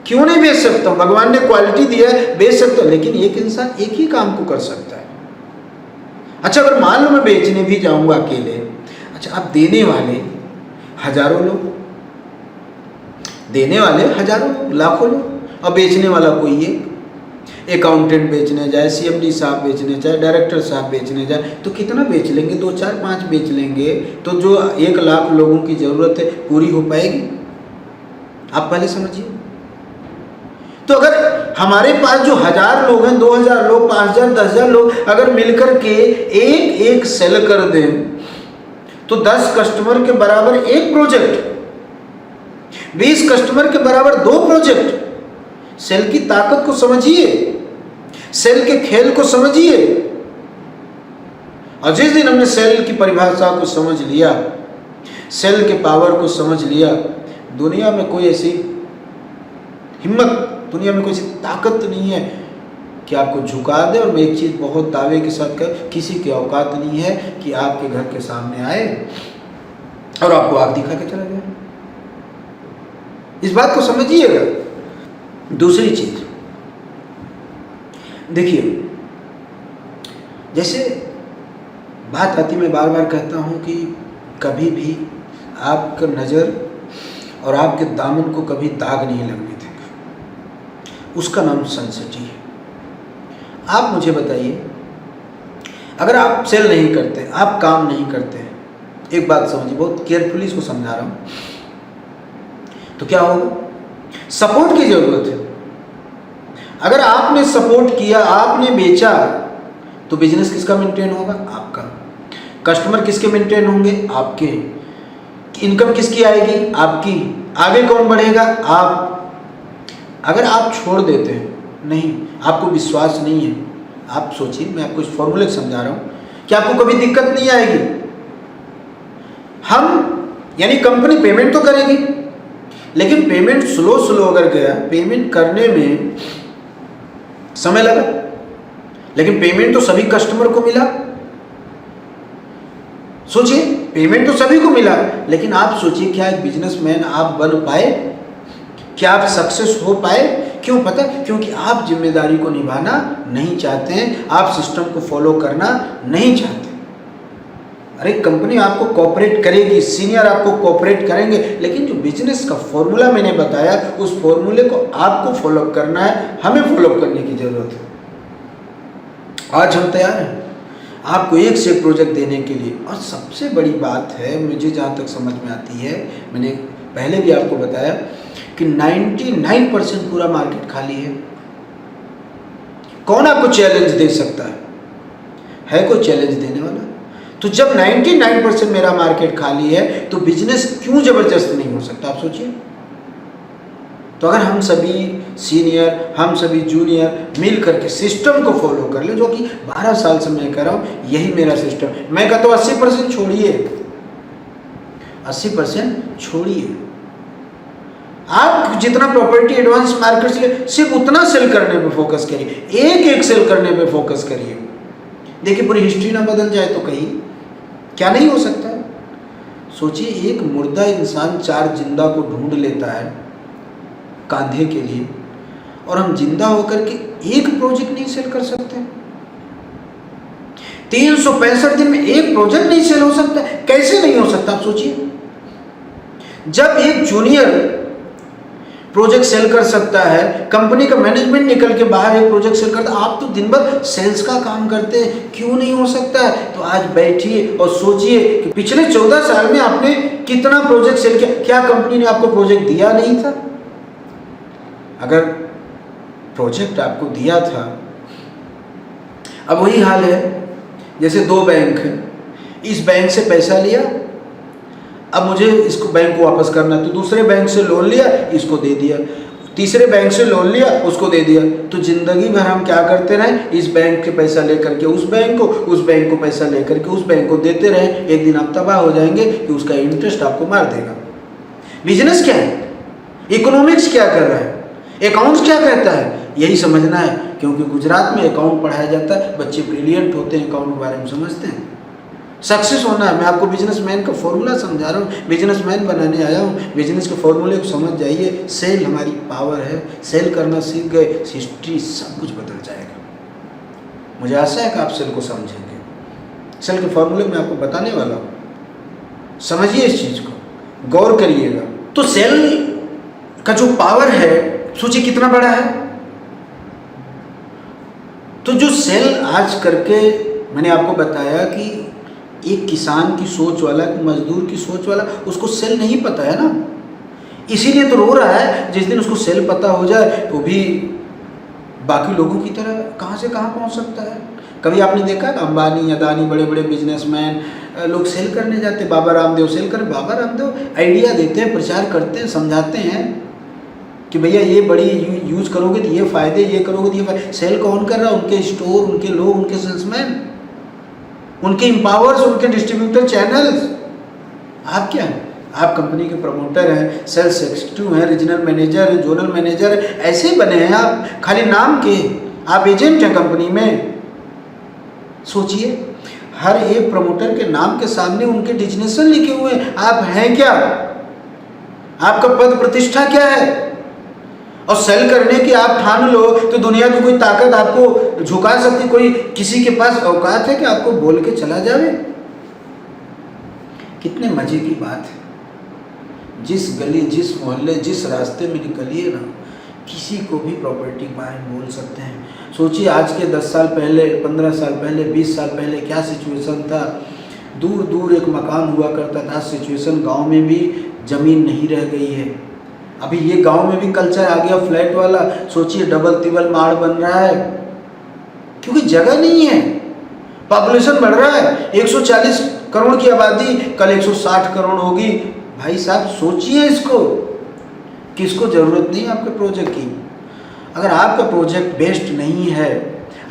क्यों नहीं बेच सकता हूँ? भगवान ने क्वालिटी दिया है, बेच सकता हूँ, लेकिन एक इंसान एक ही काम को कर सकता है। अच्छा, अगर मान लो मैं बेचने भी जाऊंगा अकेले, अच्छा अब देने वाले हजारों लोग, देने वाले हजारों लोग, लाखों लोग, और बेचने वाला कोई एक अकाउंटेंट बेचने जाए, CMD साहब बेचने जाए, डायरेक्टर साहब बेचने जाए, तो कितना बेच लेंगे? 2 4 5 बेच लेंगे, तो जो 1 लाख लोगों की ज़रूरत है पूरी हो पाएगी? आप पहले समझिए। तो अगर हमारे पास जो 1000 लोग हैं, 2000 लोग, 5000, 10000 लोग अगर मिलकर के एक सेल कर दें, तो 10 कस्टमर के बराबर 1 प्रोजेक्ट, 20 कस्टमर के बराबर 2 प्रोजेक्ट। सेल की ताकत को समझिए, सेल के खेल को समझिए। और जिस दिन हमने सेल की परिभाषा को समझ लिया, सेल के पावर को समझ लिया, दुनिया में कोई ऐसी हिम्मत, दुनिया में कोई ऐसी ताकत नहीं है कि आपको झुका दे। और मैं एक चीज़ बहुत दावे के साथ कर, किसी की औकात नहीं है कि आपके घर के सामने आए और आपको आग दिखा के चला जाए। इस बात को समझिएगा। दूसरी चीज देखिए, जैसे बात आती, मैं बार बार कहता हूं कि कभी भी आपका नज़र और आपके दामन को कभी दाग नहीं लगने देगा। उसका नाम सेंसिटिव है। आप मुझे बताइए, अगर आप सेल नहीं करते, आप काम नहीं करते, एक बात समझिए, बहुत केयरफुली इसको समझा रहा हूं, तो क्या होगा? सपोर्ट की जरूरत है। अगर आपने सपोर्ट किया, आपने बेचा, तो बिजनेस किसका मेंटेन होगा? आपका। कस्टमर किसके मेंटेन होंगे? आपके। इनकम किसकी आएगी? आपकी। आगे कौन बढ़ेगा? आप। अगर आप छोड़ देते हैं, नहीं, आपको विश्वास नहीं है, आप सोचिए, मैं आपको इस फॉर्मूले समझा रहा हूं कि आपको कभी दिक्कत नहीं आएगी। यानी कंपनी पेमेंट तो करेगी, लेकिन पेमेंट स्लो अगर गया, पेमेंट करने में समय लगा, लेकिन पेमेंट तो सभी कस्टमर को मिला। सोचिए, पेमेंट तो सभी को मिला, लेकिन आप सोचिए, क्या एक बिजनेसमैन आप बन पाए? क्या आप सक्सेस हो पाए? क्यों? पता? क्योंकि आप जिम्मेदारी को निभाना नहीं चाहते हैं, आप सिस्टम को फॉलो करना नहीं चाहते। अरे कंपनी आपको कोऑपरेट करेगी, सीनियर आपको कोऑपरेट करेंगे, लेकिन जो बिजनेस का फॉर्मूला मैंने बताया, उस फॉर्मूले को आपको फॉलो करना है, हमें फॉलो करने की जरूरत है। आज हम तैयार हैं आपको एक से एक प्रोजेक्ट देने के लिए। और सबसे बड़ी बात है, मुझे जहाँ तक समझ में आती है, मैंने पहले भी आपको बताया कि 99% पूरा मार्केट खाली है। कौन आपको चैलेंज दे सकता है कोई चैलेंज देने वाला? तो जब 99% मेरा मार्केट खाली है, तो बिजनेस क्यों जबरदस्त नहीं हो सकता? आप सोचिए। तो अगर हम सभी सीनियर, हम सभी जूनियर मिल करके सिस्टम को फॉलो कर ले, जो कि 12 साल से मैं कर रहा हूँ, यही मेरा सिस्टम। मैं कहता हूँ 80% छोड़िए, 80% छोड़िए। आप जितना प्रॉपर्टी एडवांस मार्केट से सिर्फ उतना सेल करने पे फोकस करिए, एक सेल करने पे फोकस करिए। देखिए, पूरी हिस्ट्री ना बदल जाए तो कहीं क्या नहीं हो सकता है। सोचिए, एक मुर्दा इंसान 4 जिंदा को ढूंढ लेता है कांधे के लिए, और हम जिंदा होकर के एक प्रोजेक्ट नहीं सेल कर सकते। 365 दिन में एक प्रोजेक्ट नहीं सेल हो सकता। कैसे नहीं हो सकता? आप सोचिए। जब एक जूनियर प्रोजेक्ट सेल कर सकता है, कंपनी का मैनेजमेंट निकल के बाहर एक प्रोजेक्ट सेल करता है, आप तो दिन भर सेल्स का काम करते हैं, क्यों नहीं हो सकता है? तो आज बैठिए और सोचिए कि पिछले 14 साल में आपने कितना प्रोजेक्ट सेल किया। क्या कंपनी ने आपको प्रोजेक्ट दिया नहीं था? अगर प्रोजेक्ट आपको दिया था, अब वही हाल है जैसे 2 बैंक हैं, इस बैंक से पैसा लिया, अब मुझे इसको बैंक को वापस करना, तो दूसरे बैंक से लोन लिया, इसको दे दिया, तीसरे बैंक से लोन लिया, उसको दे दिया। तो जिंदगी भर हम क्या करते रहे? इस बैंक के पैसा लेकर के उस बैंक को, उस बैंक को पैसा लेकर के उस बैंक को देते रहे। एक दिन आप तबाह हो जाएंगे कि उसका इंटरेस्ट आपको मार देगा। बिजनेस क्या है? इकोनॉमिक्स क्या कर रहा है? अकाउंट्स क्या कहता है यही समझना है, क्योंकि गुजरात में अकाउंट पढ़ाया जाता है, बच्चे ब्रिलियंट होते हैं, अकाउंट के बारे में समझते हैं। सक्सेस होना है, मैं आपको बिजनेसमैन का फॉर्मूला समझा रहा हूँ, बिजनेसमैन बनाने आया हूँ। बिजनेस के फॉर्मूले को समझ जाइए, सेल हमारी पावर है, सेल करना सीख गए, हिस्ट्री सब कुछ बदल जाएगा। मुझे आशा है कि आप सेल को समझेंगे। सेल के फॉर्मूले मैं आपको बताने वाला हूँ, समझिए इस चीज़ को, गौर करिएगा। तो सेल का जो पावर है सोचिए कितना बड़ा है। तो जो सेल आज करके मैंने आपको बताया कि एक किसान की सोच वाला, मजदूर की सोच वाला, उसको सेल नहीं पता है ना, इसीलिए तो रो रहा है। जिस दिन उसको सेल पता हो जाए वो भी बाकी लोगों की तरह कहाँ से कहाँ पहुँच सकता है। कभी आपने देखा कि अंबानी, अदानी, बड़े बड़े बिजनेसमैन लोग सेल करने जाते, बाबा रामदेव सेल कर, बाबा रामदेव आइडिया देते हैं, प्रचार करते हैं, समझाते हैं कि भैया ये बड़ी यूज करोगे तो ये फ़ायदे, ये करोगे तो ये फ़ायदे। सेल कौन कर रहा है? उनके स्टोर, उनके लोग, उनके सेल्समैन, उनके एम्पावर्स, उनके डिस्ट्रीब्यूटर चैनल्स। आप क्या हैं? आप कंपनी के प्रमोटर हैं, सेल्स एक्सिक्यूटिव हैं, रीजनल मैनेजर हैं, जोनल मैनेजर हैं, ऐसे ही बने हैं आप, खाली नाम के। आप एजेंट हैं कंपनी में। सोचिए, हर एक प्रमोटर के नाम के सामने उनके डिजिग्नेशन लिखे हुए हैं। आप हैं क्या? आपका पद प्रतिष्ठा क्या है? और सेल करने की आप ठान लो तो दुनिया की कोई ताकत आपको झुका सकती, कोई किसी के पास औकात है कि आपको बोल के चला जावे? कितने मजे की बात है। जिस गली, जिस मोहल्ले, जिस रास्ते में निकलिए ना, किसी को भी प्रॉपर्टी के बारे में बोल सकते हैं। सोचिए आज के 10 साल पहले, 15 साल पहले, 20 साल पहले क्या सिचुएशन था। दूर दूर एक मकान हुआ करता था, सिचुएशन गांव में भी ज़मीन नहीं रह गई है। अभी ये गांव में भी कल्चर आ गया फ्लैट वाला। सोचिए डबल तिबल माड़ बन रहा है क्योंकि जगह नहीं है, पॉपुलेशन बढ़ रहा है। 140 करोड़ की आबादी कल 160 करोड़ होगी। भाई साहब सोचिए इसको, किसको ज़रूरत नहीं है आपके प्रोजेक्ट की। अगर आपका प्रोजेक्ट बेस्ट नहीं है,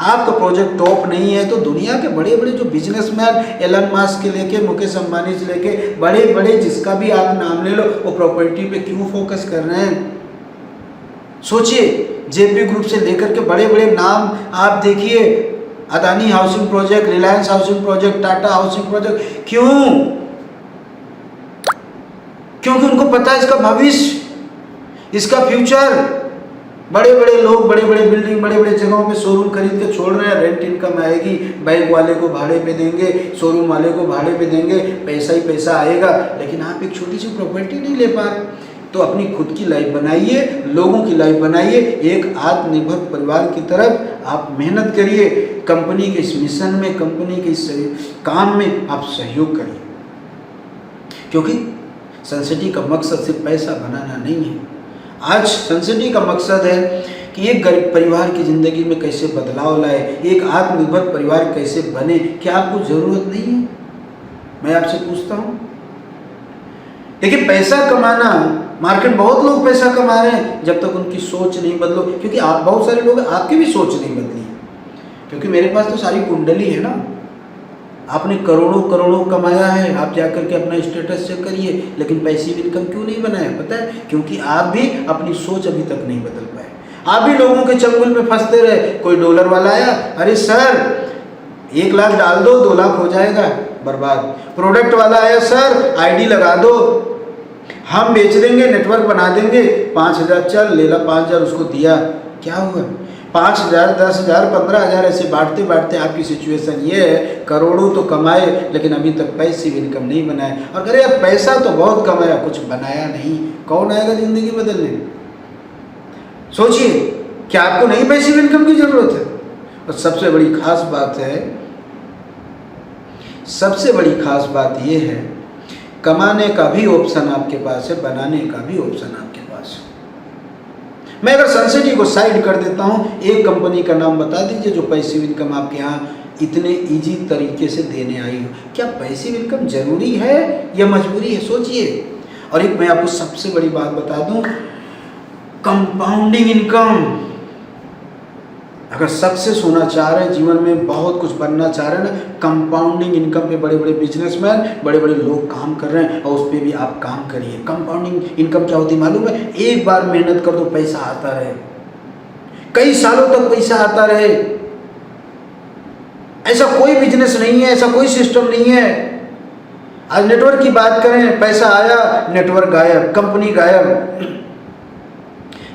आपका प्रोजेक्ट टॉप नहीं है, तो दुनिया के बड़े बड़े जो बिजनेसमैन, एलन मस्क के लेके मुकेश अंबानी से लेके बड़े बड़े जिसका भी आप नाम ले लो, वो प्रॉपर्टी पे क्यों फोकस कर रहे हैं? सोचिए, जेपी ग्रुप से लेकर के बड़े बड़े नाम आप देखिए, Adani housing project, Reliance housing project, Tata housing project. क्यों? क्योंकि उनको पता है इसका भविष्य, इसका फ्यूचर। बड़े बड़े लोग बड़े बड़े बिल्डिंग, बड़े बड़े जगहों पे शोरूम खरीद के छोड़ रहे हैं। रेंट इनकम आएगी, बैंक वाले को भाड़े पे देंगे, शोरूम वाले को भाड़े पे देंगे, पैसा ही पैसा आएगा। लेकिन आप एक छोटी सी प्रॉपर्टी नहीं ले पा रहे। तो अपनी खुद की लाइफ बनाइए, लोगों की लाइफ बनाइए, एक आत्मनिर्भर परिवार की तरफ आप मेहनत करिए। कंपनी के इस मिशन में, कंपनी के इस काम में आप सहयोग करिए, क्योंकि सनसिटी का मकसद सिर्फ पैसा बनाना नहीं है। आज सनसिटी का मकसद है कि एक गरीब परिवार की ज़िंदगी में कैसे बदलाव लाए, एक आत्मनिर्भर परिवार कैसे बने। क्या आपको ज़रूरत नहीं है? मैं आपसे पूछता हूँ। देखिए, पैसा कमाना, मार्केट बहुत लोग पैसा कमा रहे हैं, जब तक उनकी सोच नहीं बदलो। क्योंकि आप, बहुत सारे लोग, आपकी भी सोच नहीं बदली। क्योंकि मेरे पास तो सारी कुंडली है ना। आपने करोड़ों करोड़ों कमाया है, आप जाकर के अपना स्टेटस चेक करिए, लेकिन पैसिव इनकम क्यों नहीं बनाया? पता है? क्योंकि आप भी अपनी सोच अभी तक नहीं बदल पाए। आप भी लोगों के चंगुल में फंसते रहे। कोई डॉलर वाला आया, अरे सर 1 लाख डाल दो, 2 लाख हो जाएगा, बर्बाद। प्रोडक्ट वाला आया, सर आईडी लगा दो, हम बेच देंगे, नेटवर्क बना देंगे, 5,000 चल ले ला, 5,000 उसको दिया, क्या हुआ? 5,000, 10,000, 15,000 ऐसे बांटते बांटते आपकी सिचुएशन ये है, करोड़ों तो कमाए लेकिन अभी तक पैसिव इनकम नहीं बनाए। और अरे यार पैसा तो बहुत कमाया, कुछ बनाया नहीं। कौन आएगा ज़िंदगी बदलने? सोचिए, क्या आपको नहीं पैसिव इनकम की ज़रूरत है? और सबसे बड़ी खास बात है, सबसे बड़ी खास बात ये है, कमाने का भी ऑप्शन आपके पास है, बनाने का भी ऑप्शन आपके पास है। मैं अगर सनसिटी को साइड कर देता हूँ, एक कंपनी का नाम बता दीजिए जो पैसिव इनकम आपके यहाँ इतने इजी तरीके से देने आई हो। क्या पैसिव इनकम जरूरी है या मजबूरी है? सोचिए। और एक मैं आपको सबसे बड़ी बात बता दूं, कंपाउंडिंग इनकम। अगर सक्सेस होना चाह रहे हैं, जीवन में बहुत कुछ बनना चाह रहे हैं ना, कंपाउंडिंग इनकम पे बड़े बड़े बिजनेसमैन, बड़े बड़े लोग काम कर रहे हैं और उस पर भी आप काम करिए। कंपाउंडिंग इनकम क्या होती है मालूम है? एक बार मेहनत कर दो, पैसा आता रहे, कई सालों तक पैसा आता रहे। ऐसा कोई बिजनेस नहीं है, ऐसा कोई सिस्टम नहीं है। आज नेटवर्क की बात करें, पैसा आया, नेटवर्क गायब, कंपनी गायब।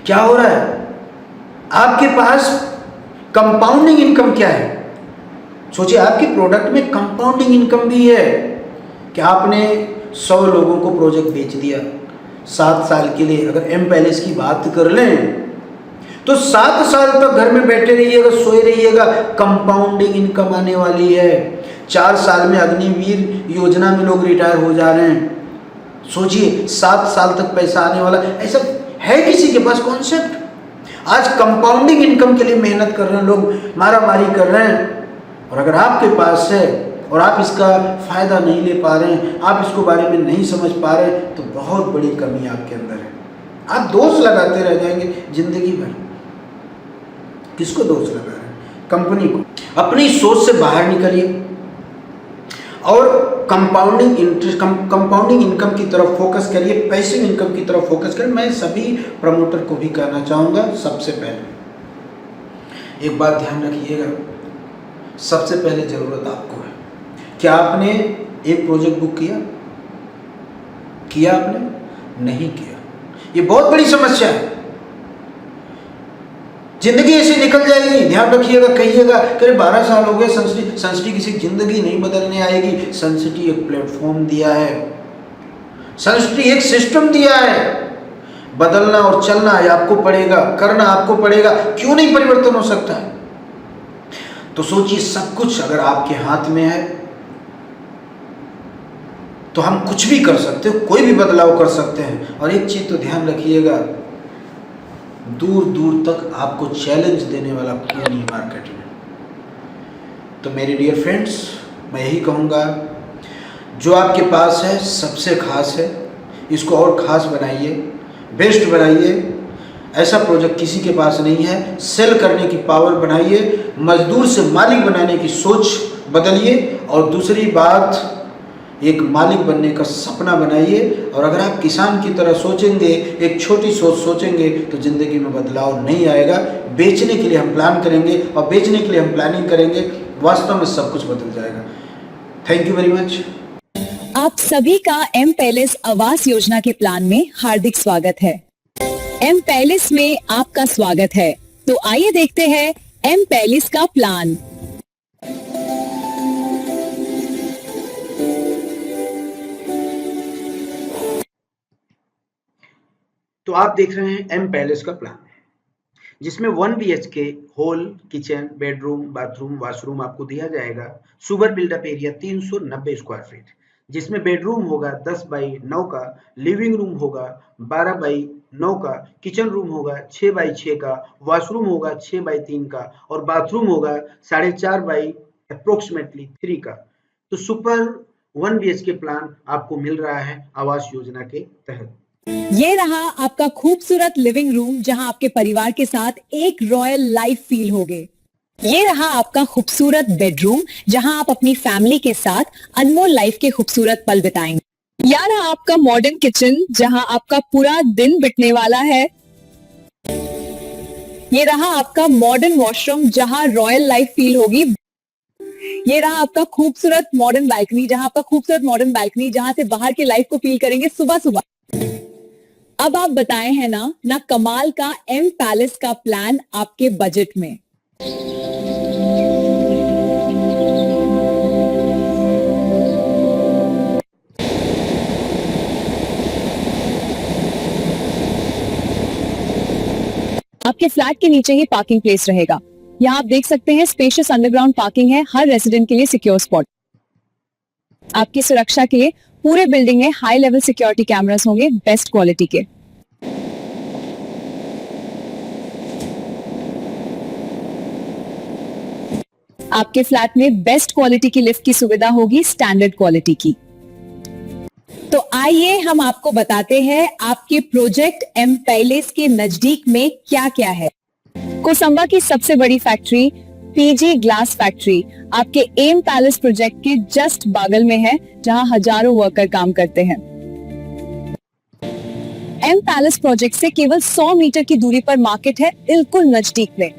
क्या हो रहा है? आपके पास कंपाउंडिंग इनकम क्या है? सोचिए, आपके प्रोडक्ट में कंपाउंडिंग इनकम भी है कि आपने 100 लोगों को प्रोजेक्ट बेच दिया 7 साल के लिए। अगर एम पैलेस की बात कर लें तो 7 साल तक घर में बैठे रहिएगा, सोए रहिएगा, कंपाउंडिंग इनकम आने वाली है। 4 साल में अग्निवीर योजना में लोग रिटायर हो जा रहे हैं। सोचिए, 7 साल तक पैसा आने वाला, ऐसा है किसी के पास कॉन्सेप्ट? आज कंपाउंडिंग इनकम के लिए मेहनत कर रहे हैं लोग, मारा मारी कर रहे हैं। और अगर आपके पास है और आप इसका फायदा नहीं ले पा रहे हैं, आप इसको बारे में नहीं समझ पा रहे हैं, तो बहुत बड़ी कमी आपके अंदर है। आप दोष लगाते रह जाएंगे जिंदगी भर। किसको दोष लगा रहे हैं? कंपनी को। अपनी सोच से बाहर निकलिए और कंपाउंडिंग इनकम की तरफ फोकस करिए, पैसिव इनकम की तरफ फोकस करिए। मैं सभी प्रमोटर को भी कहना चाहूँगा, सबसे पहले एक बात ध्यान रखिएगा, सबसे पहले ज़रूरत आपको है। क्या आपने एक प्रोजेक्ट बुक किया आपने? नहीं किया। ये बहुत बड़ी समस्या है। जिंदगी ऐसे निकल जाएगी, ध्यान रखिएगा। कहिएगा कि 12 साल हो गए सनसिटी किसी जिंदगी नहीं बदलने आएगी। सनसिटी एक प्लेटफॉर्म दिया है, सनसिटी एक सिस्टम दिया है। बदलना और चलना है आपको पड़ेगा, करना आपको पड़ेगा। क्यों नहीं परिवर्तन हो सकता है? तो सोचिए, सब कुछ अगर आपके हाथ में है तो हम कुछ भी कर सकते हो, कोई भी बदलाव कर सकते हैं। और एक चीज तो ध्यान रखिएगा, दूर दूर तक आपको चैलेंज देने वाला कोई नहीं मार्केट में। तो मेरे डियर फ्रेंड्स, मैं यही कहूँगा, जो आपके पास है सबसे खास है, इसको और ख़ास बनाइए, बेस्ट बनाइए। ऐसा प्रोजेक्ट किसी के पास नहीं है। सेल करने की पावर बनाइए, मजदूर से मालिक बनाने की सोच बदलिए। और दूसरी बात, एक मालिक बनने का सपना बनाइए। और अगर आप किसान की तरह सोचेंगे, एक छोटी सोच सोचेंगे, तो ज़िंदगी में बदलाव नहीं आएगा। बेचने के लिए हम प्लान करेंगे और बेचने के लिए हम प्लानिंग करेंगे, वास्तव में सब कुछ बदल जाएगा। Thank you very much. आप सभी का एम पैलेस आवास योजना के प्लान में हार्दिक स्वागत है। एम पैलेस में आपका स्वागत है। तो आइए देखते हैं एम पैलेस का प्लान। तो आप देख रहे हैं एम पैलेस का प्लान, जिसमें 1 BHK hall, kitchen, bedroom, bathroom, washroom आपको दिया जाएगा। Super buildup area 390 square feet, जिसमें बेडरूम होगा 10 बाई 9 का, लिविंग रूम होगा 12 बाई 9 का, किचन रूम होगा 6 बाई 6 का, वॉशरूम होगा 6 बाई 3 का और बाथरूम होगा 4.5 बाई अप्रोक्सीमेटली 3 का। तो सुपर 1 BHK प्लान आपको मिल रहा है आवास योजना के तहत। ये रहा आपका खूबसूरत लिविंग रूम, जहां आपके परिवार के साथ एक रॉयल लाइफ फील होगे। ये रहा आपका खूबसूरत बेडरूम, जहां आप अपनी फैमिली के साथ अनमोल लाइफ के खूबसूरत पल बिताएंगे। यह रहा आपका मॉडर्न किचन, जहां आपका पूरा दिन बितने वाला है। ये रहा आपका मॉडर्न वॉशरूम, जहां रॉयल लाइफ फील होगी। ये रहा आपका खूबसूरत मॉडर्न बालकनी, जहां से बाहर की लाइफ को फील करेंगे सुबह सुबह। अब आप बताए हैं ना कमाल का एम पैलेस का प्लान आपके बजट में। आपके फ्लैट के नीचे ही पार्किंग प्लेस रहेगा। यहाँ आप देख सकते हैं स्पेशियस अंडरग्राउंड पार्किंग है, हर रेजिडेंट के लिए सिक्योर स्पॉट। आपकी सुरक्षा के लिए पूरे बिल्डिंग में हाई लेवल सिक्योरिटी कैमरास होंगे, बेस्ट क्वालिटी के। आपके फ्लैट में बेस्ट क्वालिटी की लिफ्ट की सुविधा होगी, स्टैंडर्ड क्वालिटी की। तो आइए हम आपको बताते हैं आपके प्रोजेक्ट एम पैलेस के नजदीक में क्या क्या है। कोसंबा की सबसे बड़ी फैक्ट्री पीजी ग्लास फैक्ट्री आपके एम पैलेस प्रोजेक्ट के जस्ट बगल में है, जहां हजारों वर्कर काम करते हैं। एम पैलेस प्रोजेक्ट से केवल 100 मीटर की दूरी पर मार्केट है, बिल्कुल नजदीक में।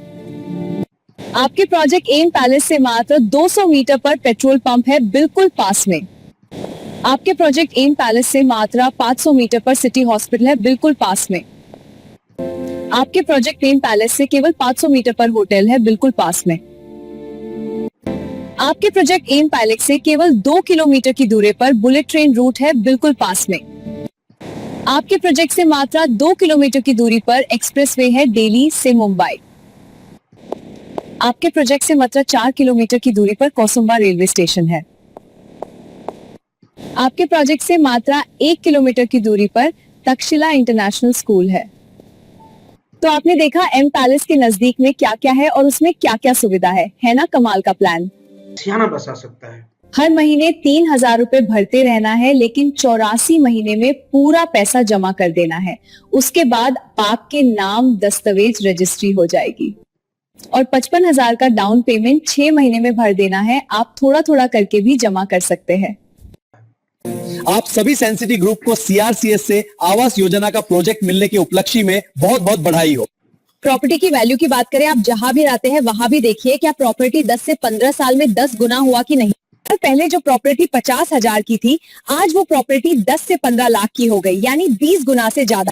आपके प्रोजेक्ट एम पैलेस से मात्र 200 मीटर पर पेट्रोल पंप है, बिल्कुल पास में। आपके प्रोजेक्ट एम पैलेस से मात्र 500 मीटर पर सिटी हॉस्पिटल है, बिल्कुल पास में। आपके प्रोजेक्ट एम पैलेस से केवल 500 मीटर पर होटल है, बिल्कुल पास में। आपके प्रोजेक्ट एम पैलेस से केवल 2 किलोमीटर की दूरी पर बुलेट ट्रेन रूट है, बिल्कुल पास में। आपके प्रोजेक्ट से मात्र 2 किलोमीटर की दूरी पर एक्सप्रेसवे है, दिल्ली से मुंबई। आपके प्रोजेक्ट से मात्र 4 किलोमीटर की दूरी पर कोसंबा रेलवे स्टेशन है। आपके प्रोजेक्ट से मात्र 1 किलोमीटर की दूरी पर तक्षशिला इंटरनेशनल स्कूल है। तो आपने देखा एम पैलेस के नजदीक में क्या क्या है और उसमें क्या क्या सुविधा है ना कमाल का प्लान। सियाना बसा सकता है। हर महीने 3,000 रुपए भरते रहना है, लेकिन 84 महीने में पूरा पैसा जमा कर देना है। उसके बाद आपके नाम दस्तावेज रजिस्ट्री हो जाएगी और 55,000 का डाउन पेमेंट 6 महीने में भर देना है। आप थोड़ा थोड़ा करके भी जमा कर सकते हैं। आप सभी सेंसिटी ग्रुप को सीआरसीएस से आवास योजना का प्रोजेक्ट मिलने के उपलक्ष्य में बहुत बहुत बधाई हो। प्रॉपर्टी की वैल्यू की बात करें, आप जहां भी रहते हैं वहां भी देखिए क्या प्रॉपर्टी 10 से 15 साल में 10 गुना हुआ कि नहीं। पहले जो प्रॉपर्टी 50,000 की थी, आज वो प्रॉपर्टी 10 से 15 लाख की हो गई, यानी 20 गुना से ज्यादा।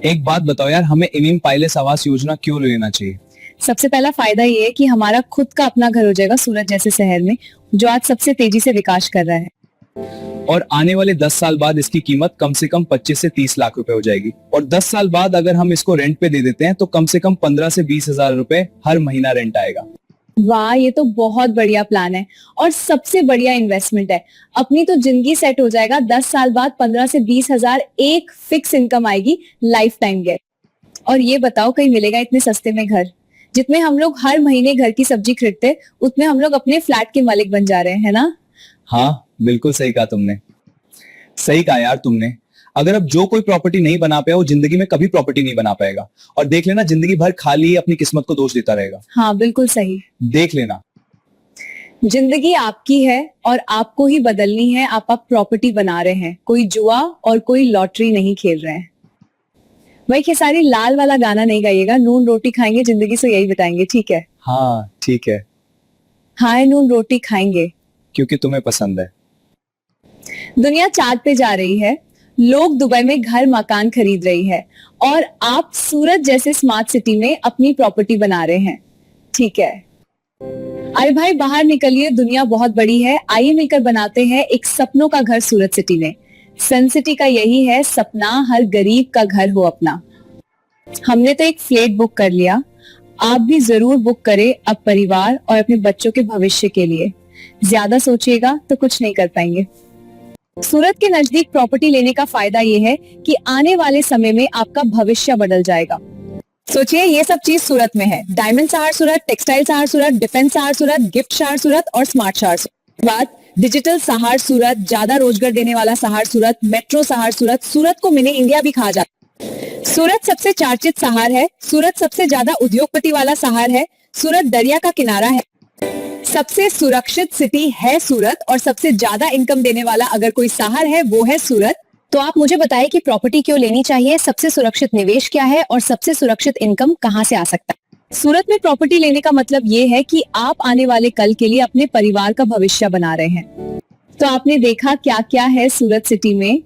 एक बात बताओ यार, हमें एम पैलेस आवास योजना क्यों लेना चाहिए? सबसे पहला फायदा ये है कि हमारा खुद का अपना घर हो जाएगा सूरत जैसे शहर में, जो आज सबसे तेजी से विकास कर रहा है। और आने वाले 10 साल बाद इसकी कीमत कम से कम 25 से 30 लाख रुपए हो जाएगी। और 10 साल बाद अगर हम इसको रेंट पे दे देते हैं तो कम से कम 15 से 20,000 रुपए हर महीना रेंट आएगा। वाह, ये तो बहुत बढ़िया प्लान है और सबसे बढ़िया इन्वेस्टमेंट है। अपनी तो जिंदगी सेट हो जाएगा। 10 साल बाद 15 से 20,000 एक फिक्स इनकम आएगी, लाइफ टाइम गेट। और ये बताओ, कहीं मिलेगा इतने सस्ते में घर? जितने हम लोग हर महीने घर की सब्जी खरीदते, उतने हम लोग अपने फ्लैट के मालिक बन जा रहे हैं, है ना? हाँ, बिल्कुल सही कहा तुमने। सही कहा यार तुमने। अगर अब जो कोई प्रॉपर्टी नहीं बना पाया वो जिंदगी में कभी प्रॉपर्टी नहीं बना पाएगा। और देख लेना, जिंदगी भर खाली अपनी किस्मत को दोष देता रहेगा। हाँ, बिल्कुल सही। देख लेना, जिंदगी आपकी है और आपको ही बदलनी है। आप प्रॉपर्टी बना रहे हैं, कोई जुआ और कोई लॉटरी नहीं खेल रहे हैं। भाई खेसारी लाल वाला गाना नहीं गाइएगा। नून रोटी खाएंगे जिंदगी से, यही बताएंगे, ठीक है? हाँ ठीक है, हाय नून रोटी खाएंगे क्योंकि तुम्हें पसंद है। दुनिया चांद पे जा रही है, लोग दुबई में घर मकान खरीद रही है और आप सूरत जैसे स्मार्ट सिटी में अपनी प्रॉपर्टी बना रहे हैं, ठीक है? अरे भाई बाहर निकलिए, दुनिया बहुत बड़ी है। आइए मिलकर बनाते हैं एक सपनों का घर सूरत सिटी में। सन सिटी का यही है सपना, हर गरीब का घर हो अपना। हमने तो एक फ्लैट बुक कर लिया, आप भी जरूर बुक करें अब परिवार और अपने बच्चों के भविष्य के लिए। ज्यादा सोचिएगा तो कुछ नहीं कर पाएंगे। सूरत के नजदीक प्रॉपर्टी लेने का फायदा ये है कि आने वाले समय में आपका भविष्य बदल जाएगा। सोचिए, ये सब चीज सूरत में है। डायमंड शहर सूरत, टेक्सटाइल शहर सूरत, डिफेंस शहर सूरत, गिफ्ट शहर सूरत और स्मार्ट शहर सूरत। बात डिजिटल शहर सूरत, ज्यादा रोजगार देने वाला शहर सूरत, मेट्रो शहर सूरत। सूरत को मिनी इंडिया भी कहा जाता है। सूरत सबसे चर्चित शहर है। सूरत सबसे ज्यादा उद्योगपति वाला शहर है। सूरत दरिया का किनारा है। सबसे सुरक्षित सिटी है सूरत और सबसे ज्यादा इनकम देने वाला अगर कोई शहर है वो है सूरत। तो आप मुझे बताइए कि प्रॉपर्टी क्यों लेनी चाहिए, सबसे सुरक्षित निवेश क्या है और सबसे सुरक्षित इनकम कहां से आ सकता है। सूरत में प्रॉपर्टी लेने का मतलब ये है कि आप आने वाले कल के लिए अपने परिवार का भविष्य बना रहे हैं। तो आपने देखा क्या क्या है सूरत सिटी में।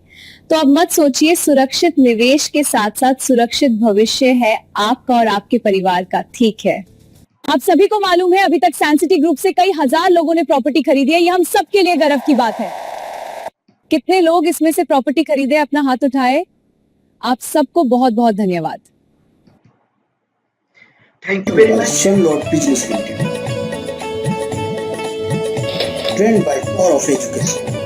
तो अब मत सोचिए, सुरक्षित निवेश के साथ साथ सुरक्षित भविष्य है आपका और आपके परिवार का, ठीक है? आप सभी को मालूम है अभी तक सन सिटी ग्रुप से कई हजार लोगों ने प्रॉपर्टी खरीदी है। ये हम सबके लिए गर्व की बात है। कितने लोग इसमें से प्रॉपर्टी खरीदे, अपना हाथ उठाए। आप सबको बहुत बहुत धन्यवाद। Thank you very much. Shamlord Business Limited. Trained by Power of Education.